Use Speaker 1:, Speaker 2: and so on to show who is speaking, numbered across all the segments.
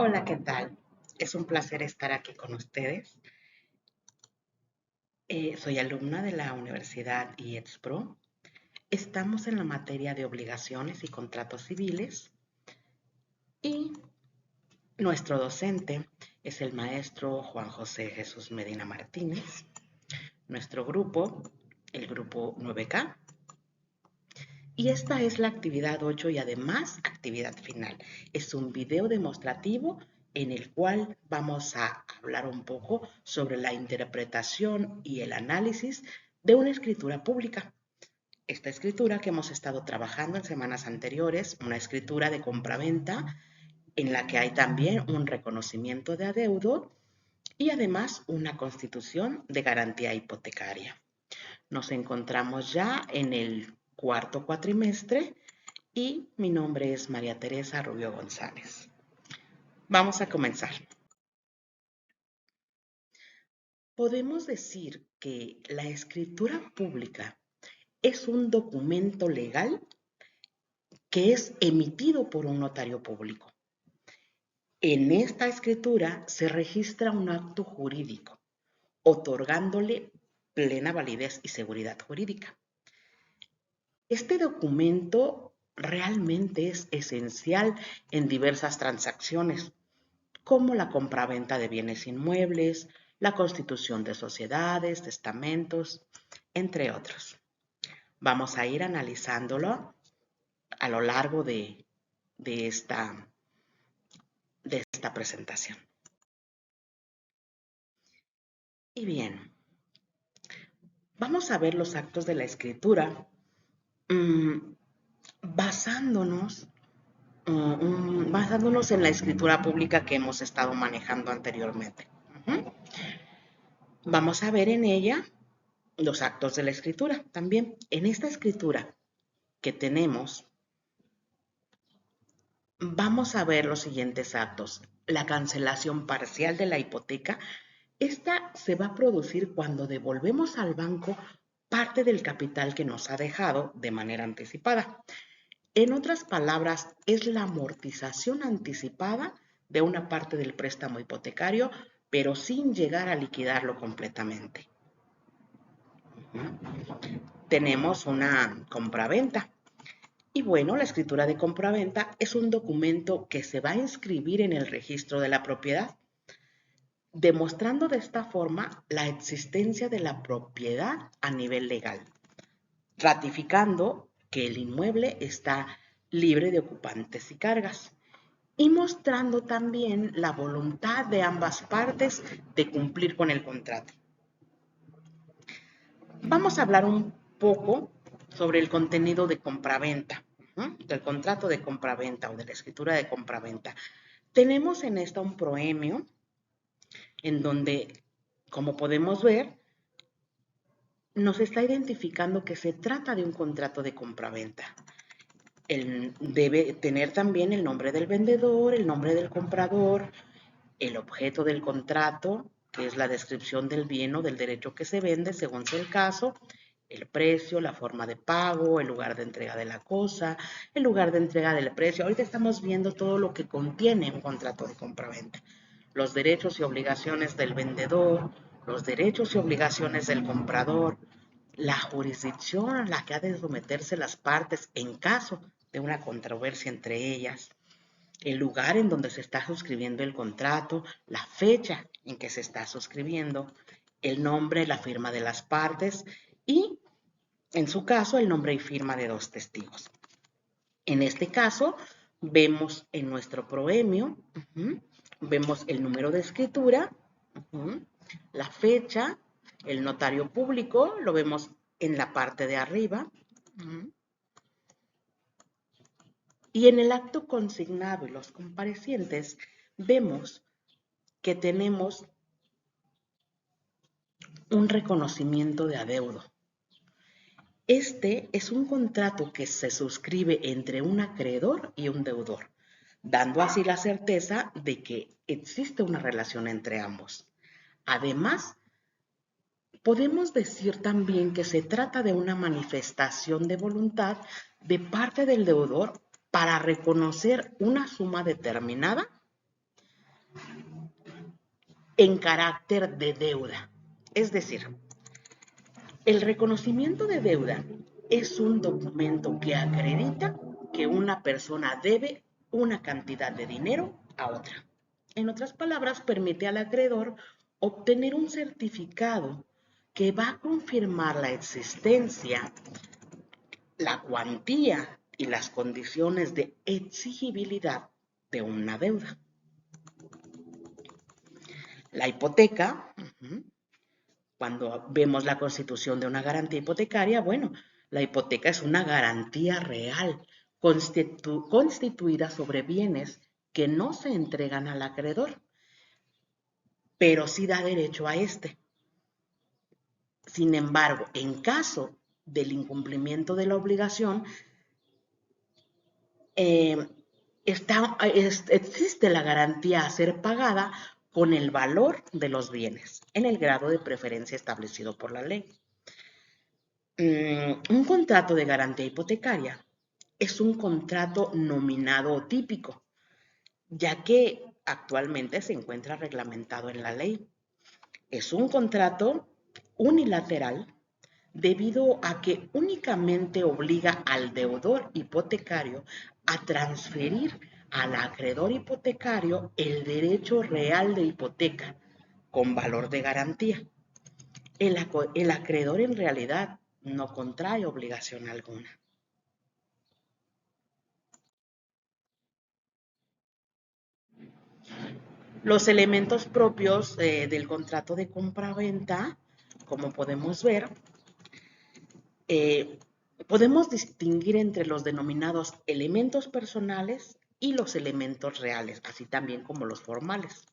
Speaker 1: Hola, ¿qué tal? Es un placer estar aquí con ustedes. Soy alumna de la Universidad IETSPRO. Estamos en la materia de obligaciones y contratos civiles y nuestro docente es el maestro Juan José Jesús Medina Martínez. Nuestro grupo, el grupo 9K. Y esta es la actividad 8 y además actividad final. Es un video demostrativo en el cual vamos a hablar un poco sobre la interpretación y el análisis de una escritura pública. Esta escritura que hemos estado trabajando en semanas anteriores, una escritura de compraventa en la que hay también un reconocimiento de adeudo y además una constitución de garantía hipotecaria. Nos encontramos ya en el cuarto cuatrimestre y mi nombre es María Teresa Rubio González. Vamos a comenzar. Podemos decir que la escritura pública es un documento legal que es emitido por un notario público. En esta escritura se registra un acto jurídico, otorgándole plena validez y seguridad jurídica. Este documento realmente es esencial en diversas transacciones, como la compraventa de bienes inmuebles, la constitución de sociedades, testamentos, entre otros. Vamos a ir analizándolo a lo largo de esta presentación. Y bien, vamos a ver los actos de la escritura basándonos en la escritura pública que hemos estado manejando anteriormente. Vamos a ver en ella los actos de la escritura también. En esta escritura que tenemos, vamos a ver los siguientes actos. La cancelación parcial de la hipoteca. Esta se va a producir cuando devolvemos al banco parte del capital que nos ha dejado de manera anticipada. En otras palabras, es la amortización anticipada de una parte del préstamo hipotecario, pero sin llegar a liquidarlo completamente. Tenemos una compraventa. Y bueno, la escritura de compraventa es un documento que se va a inscribir en el registro de la propiedad, demostrando de esta forma la existencia de la propiedad a nivel legal, ratificando que el inmueble está libre de ocupantes y cargas, y mostrando también la voluntad de ambas partes de cumplir con el contrato. Vamos a hablar un poco sobre el contenido de compraventa, del contrato de compraventa o de la escritura de compraventa. Tenemos en esta un proemio en donde, como podemos ver, nos está identificando que se trata de un contrato de compraventa. Debe tener también el nombre del vendedor, el nombre del comprador, el objeto del contrato, que es la descripción del bien o del derecho que se vende, según sea el caso, el precio, la forma de pago, el lugar de entrega de la cosa, el lugar de entrega del precio. Ahorita estamos viendo todo lo que contiene un contrato de compraventa. Los derechos y obligaciones del vendedor, los derechos y obligaciones del comprador, la jurisdicción a la que ha de someterse las partes en caso de una controversia entre ellas, el lugar en donde se está suscribiendo el contrato, la fecha en que se está suscribiendo, el nombre, la firma de las partes y, en su caso, el nombre y firma de dos testigos. En este caso, vemos en nuestro proemio, vemos el número de escritura, la fecha, el notario público, lo vemos en la parte de arriba. Y en el acto consignado y los comparecientes, vemos que tenemos un reconocimiento de adeudo. Este es un contrato que se suscribe entre un acreedor y un deudor, dando así la certeza de que existe una relación entre ambos. Además, podemos decir también que se trata de una manifestación de voluntad de parte del deudor para reconocer una suma determinada en carácter de deuda. Es decir, el reconocimiento de deuda es un documento que acredita que una persona debe una cantidad de dinero a otra. En otras palabras, permite al acreedor obtener un certificado que va a confirmar la existencia, la cuantía y las condiciones de exigibilidad de una deuda. La hipoteca, cuando vemos la constitución de una garantía hipotecaria, bueno, la hipoteca es una garantía real constituida sobre bienes que no se entregan al acreedor, pero sí da derecho a este. Sin embargo, en caso del incumplimiento de la obligación, existe la garantía a ser pagada con el valor de los bienes en el grado de preferencia establecido por la ley. Un contrato de garantía hipotecaria es un contrato nominado o típico, ya que actualmente se encuentra reglamentado en la ley. Es un contrato unilateral debido a que únicamente obliga al deudor hipotecario a transferir al acreedor hipotecario el derecho real de hipoteca con valor de garantía. El acreedor en realidad no contrae obligación alguna. Los elementos propios del contrato de compra-venta, como podemos ver, podemos distinguir entre los denominados elementos personales y los elementos reales, así también como los formales.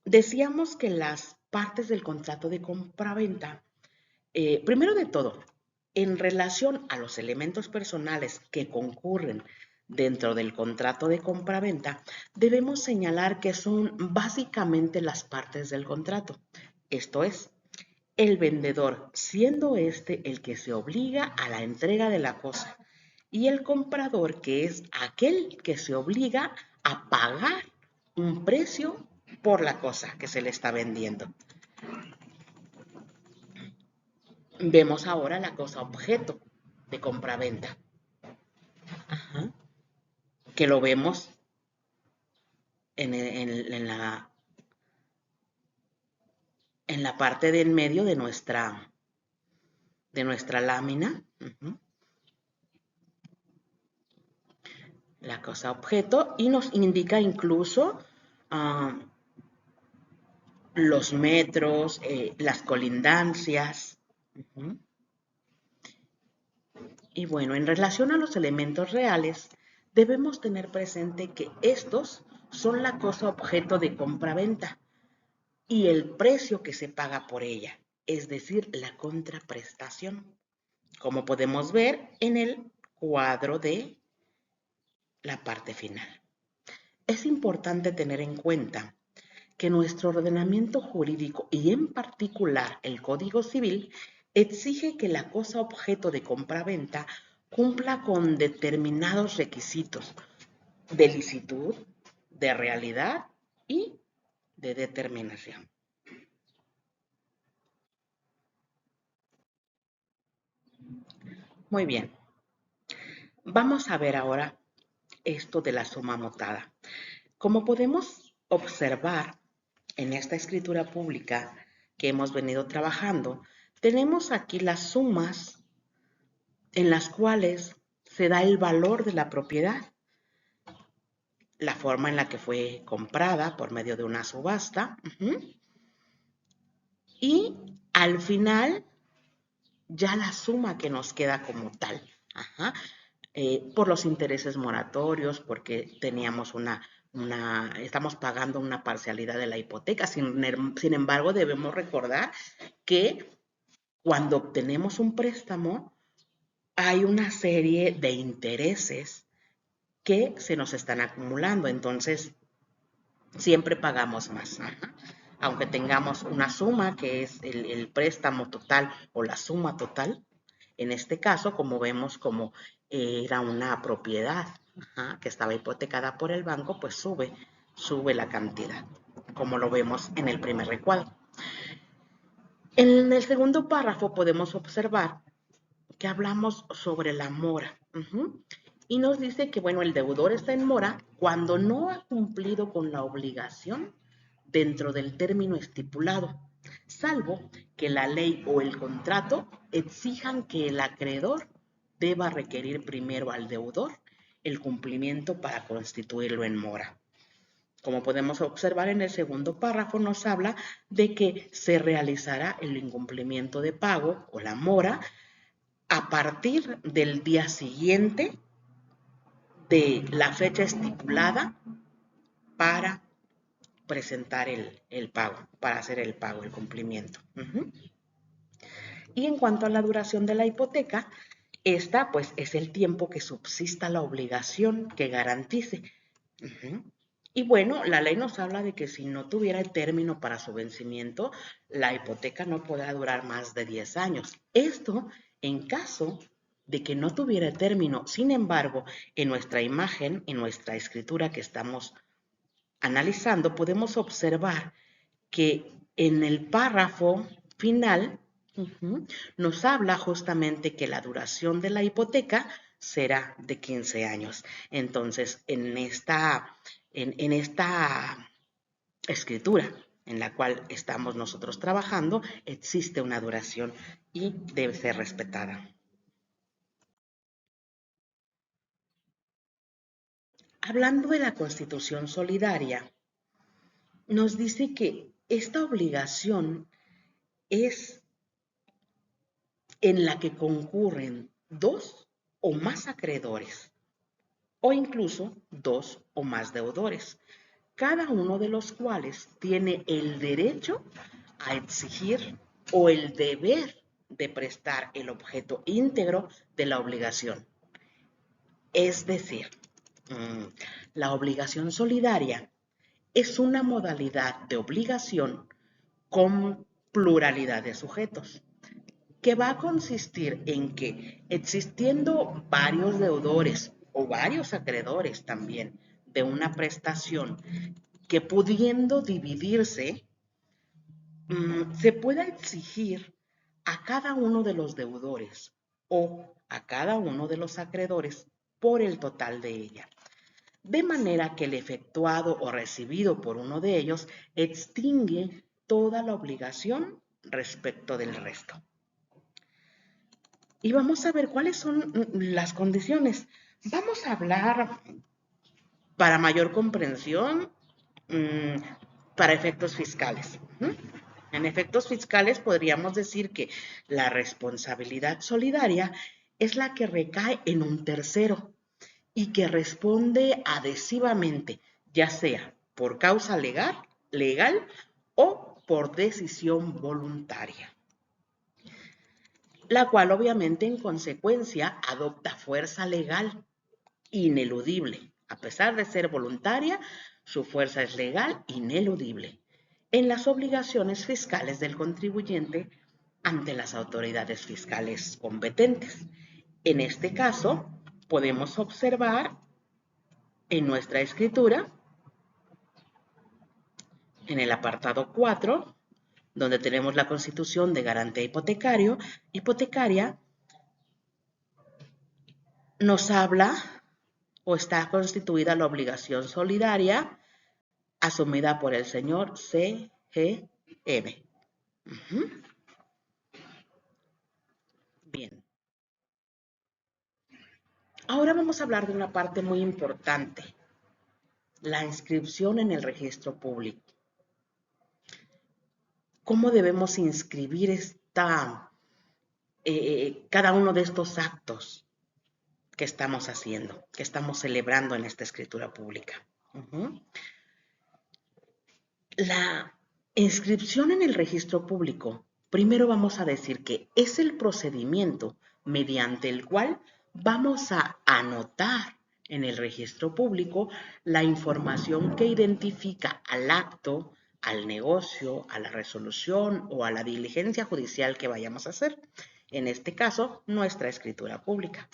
Speaker 1: Decíamos que las partes del contrato de compra-venta, primero de todo, en relación a los elementos personales que concurren dentro del contrato de compra-venta, debemos señalar que son básicamente las partes del contrato. Esto es, el vendedor, siendo este el que se obliga a la entrega de la cosa, y el comprador, que es aquel que se obliga a pagar un precio por la cosa que se le está vendiendo. Vemos ahora la cosa objeto de compraventa, que lo vemos en la parte del medio de nuestra lámina. La cosa objeto, y nos indica incluso los metros, las colindancias. Y bueno, en relación a los elementos reales, debemos tener presente que estos son la cosa objeto de compra-venta y el precio que se paga por ella, es decir, la contraprestación, como podemos ver en el cuadro de la parte final. Es importante tener en cuenta que nuestro ordenamiento jurídico y en particular el Código Civil exige que la cosa objeto de compraventa cumpla con determinados requisitos de licitud, de realidad y de determinación. Muy bien, vamos a ver ahora esto de la suma mutada. Como podemos observar en esta escritura pública que hemos venido trabajando, tenemos aquí las sumas en las cuales se da el valor de la propiedad, la forma en la que fue comprada por medio de una subasta, y al final ya la suma que nos queda como tal, por los intereses moratorios, porque teníamos estamos pagando una parcialidad de la hipoteca. Sin embargo, debemos recordar que cuando obtenemos un préstamo, hay una serie de intereses que se nos están acumulando, entonces siempre pagamos más. Aunque tengamos una suma que es el préstamo total o la suma total, en este caso, como vemos, como era una propiedad que estaba hipotecada por el banco, pues sube sube la cantidad, como lo vemos en el primer recuadro. En el segundo párrafo podemos observar que hablamos sobre la mora. Y nos dice que, bueno, el deudor está en mora cuando no ha cumplido con la obligación dentro del término estipulado, salvo que la ley o el contrato exijan que el acreedor deba requerir primero al deudor el cumplimiento para constituirlo en mora. Como podemos observar en el segundo párrafo, nos habla de que se realizará el incumplimiento de pago o la mora a partir del día siguiente de la fecha estipulada para presentar el pago, para hacer el pago, el cumplimiento. Y en cuanto a la duración de la hipoteca, esta pues es el tiempo que subsista la obligación que garantice. Y bueno, la ley nos habla de que si no tuviera el término para su vencimiento, la hipoteca no podrá durar más de 10 años. Esto en caso de que no tuviera término. Sin embargo, en nuestra imagen, en nuestra escritura que estamos analizando, podemos observar que en el párrafo final nos habla justamente que la duración de la hipoteca será de 15 años. Entonces, en esta escritura en la cual estamos nosotros trabajando, existe una duración y debe ser respetada. Hablando de la Constitución Solidaria, nos dice que esta obligación es en la que concurren dos o más acreedores o incluso dos o más deudores, cada uno de los cuales tiene el derecho a exigir o el deber de prestar el objeto íntegro de la obligación. Es decir, la obligación solidaria es una modalidad de obligación con pluralidad de sujetos, que va a consistir en que, existiendo varios deudores o varios acreedores también de una prestación, que pudiendo dividirse, se pueda exigir a cada uno de los deudores o a cada uno de los acreedores por el total de ella, de manera que el efectuado o recibido por uno de ellos extingue toda la obligación respecto del resto. Y vamos a ver cuáles son las condiciones. Vamos a hablar, para mayor comprensión, para efectos fiscales. En efectos fiscales podríamos decir que la responsabilidad solidaria es la que recae en un tercero y que responde adhesivamente, ya sea por causa legal o por decisión voluntaria, la cual obviamente en consecuencia adopta fuerza legal ineludible. A pesar de ser voluntaria, su fuerza es legal ineludible en las obligaciones fiscales del contribuyente ante las autoridades fiscales competentes. En este caso, podemos observar en nuestra escritura, en el apartado 4, donde tenemos la constitución de garantía hipotecaria, nos habla o está constituida la obligación solidaria asumida por el señor C.G.M. Bien. Ahora vamos a hablar de una parte muy importante, la inscripción en el registro público. ¿Cómo debemos inscribir cada uno de estos actos que estamos haciendo, que estamos celebrando en esta escritura pública? La inscripción en el registro público, primero vamos a decir que es el procedimiento mediante el cual vamos a anotar en el registro público la información que identifica al acto, al negocio, a la resolución o a la diligencia judicial que vayamos a hacer. En este caso, nuestra escritura pública.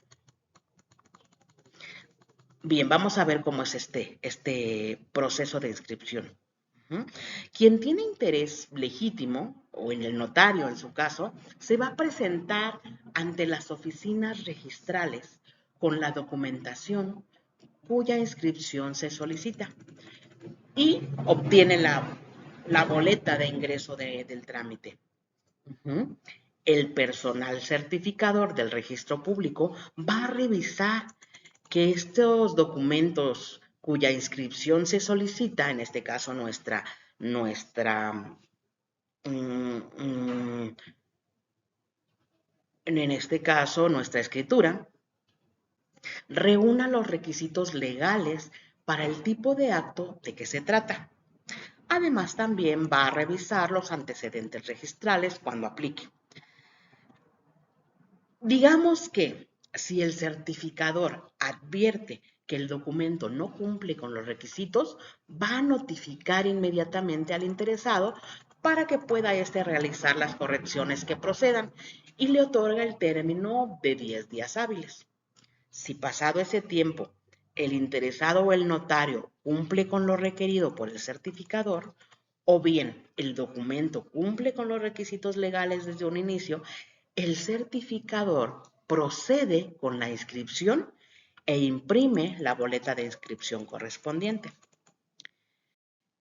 Speaker 1: Bien, vamos a ver cómo es este proceso de inscripción. Ujú. Quien tiene interés legítimo, o en el notario en su caso, se va a presentar ante las oficinas registrales con la documentación cuya inscripción se solicita y obtiene la boleta de ingreso del trámite. Ujú. El personal certificador del registro público va a revisar que estos documentos cuya inscripción se solicita, en este caso nuestra mm, mm, en este caso nuestra escritura, reúna los requisitos legales para el tipo de acto de que se trata. Además, también va a revisar los antecedentes registrales cuando aplique. Digamos que si el certificador advierte que el documento no cumple con los requisitos, va a notificar inmediatamente al interesado para que pueda realizar las correcciones que procedan y le otorga el término de 10 días hábiles. Si pasado ese tiempo el interesado o el notario cumple con lo requerido por el certificador, o bien el documento cumple con los requisitos legales desde un inicio, el certificador procede con la inscripción e imprime la boleta de inscripción correspondiente.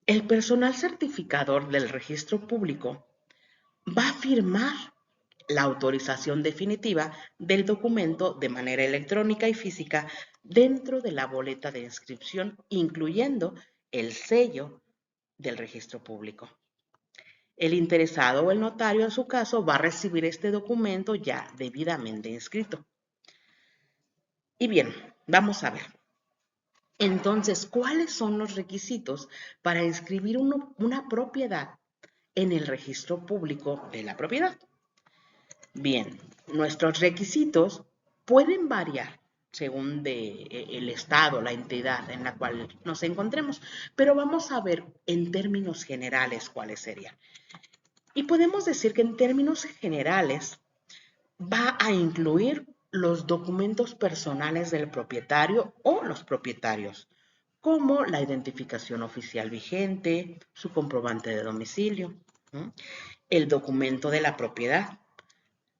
Speaker 1: El personal certificador del registro público va a firmar la autorización definitiva del documento de manera electrónica y física dentro de la boleta de inscripción, incluyendo el sello del registro público. El interesado o el notario, en su caso, va a recibir este documento ya debidamente inscrito. Y bien, vamos a ver. Entonces, ¿cuáles son los requisitos para inscribir una propiedad en el registro público de la propiedad? Bien, nuestros requisitos pueden variar según el estado, la entidad en la cual nos encontremos, pero vamos a ver en términos generales cuáles serían. Y podemos decir que en términos generales va a incluir los documentos personales del propietario o los propietarios, como la identificación oficial vigente, su comprobante de domicilio, el documento de la propiedad,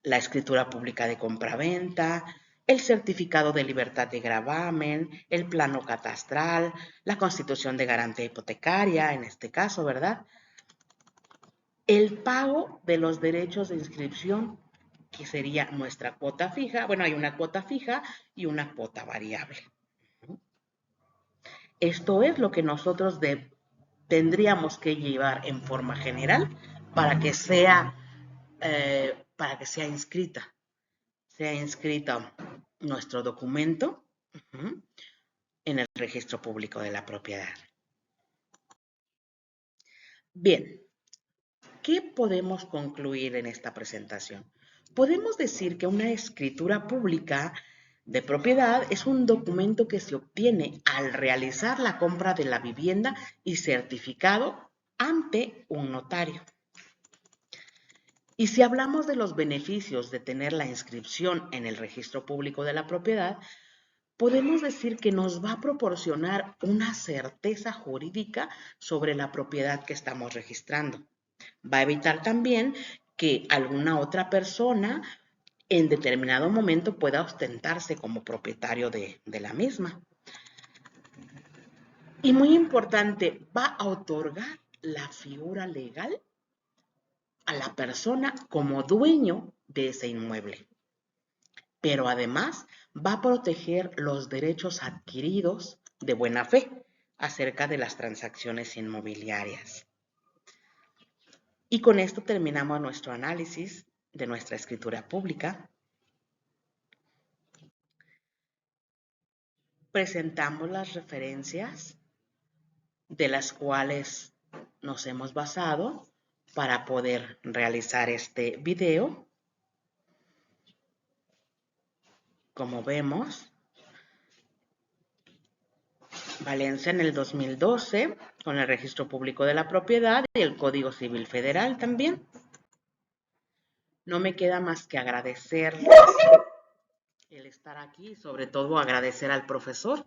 Speaker 1: la escritura pública de compraventa, el certificado de libertad de gravamen, el plano catastral, la constitución de garantía hipotecaria, en este caso, ¿verdad? El pago de los derechos de inscripción, que sería nuestra cuota fija. Bueno, hay una cuota fija y una cuota variable. Esto es lo que nosotros tendríamos que llevar en forma general para que sea inscrita. Sea inscrita nuestro documento en el registro público de la propiedad. Bien, ¿qué podemos concluir en esta presentación? Podemos decir que una escritura pública de propiedad es un documento que se obtiene al realizar la compra de la vivienda y certificado ante un notario. Y si hablamos de los beneficios de tener la inscripción en el registro público de la propiedad, podemos decir que nos va a proporcionar una certeza jurídica sobre la propiedad que estamos registrando. Va a evitar también que alguna otra persona en determinado momento pueda ostentarse como propietario de la misma. Y muy importante, va a otorgar la figura legal a la persona como dueño de ese inmueble. Pero además va a proteger los derechos adquiridos de buena fe acerca de las transacciones inmobiliarias. Y con esto terminamos nuestro análisis de nuestra escritura pública. Presentamos las referencias de las cuales nos hemos basado para poder realizar este video. Como vemos, Valencia en el 2012, con el Registro Público de la Propiedad y el Código Civil Federal también. No me queda más que agradecer el estar aquí y sobre todo agradecer al profesor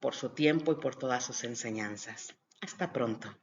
Speaker 1: por su tiempo y por todas sus enseñanzas. Hasta pronto.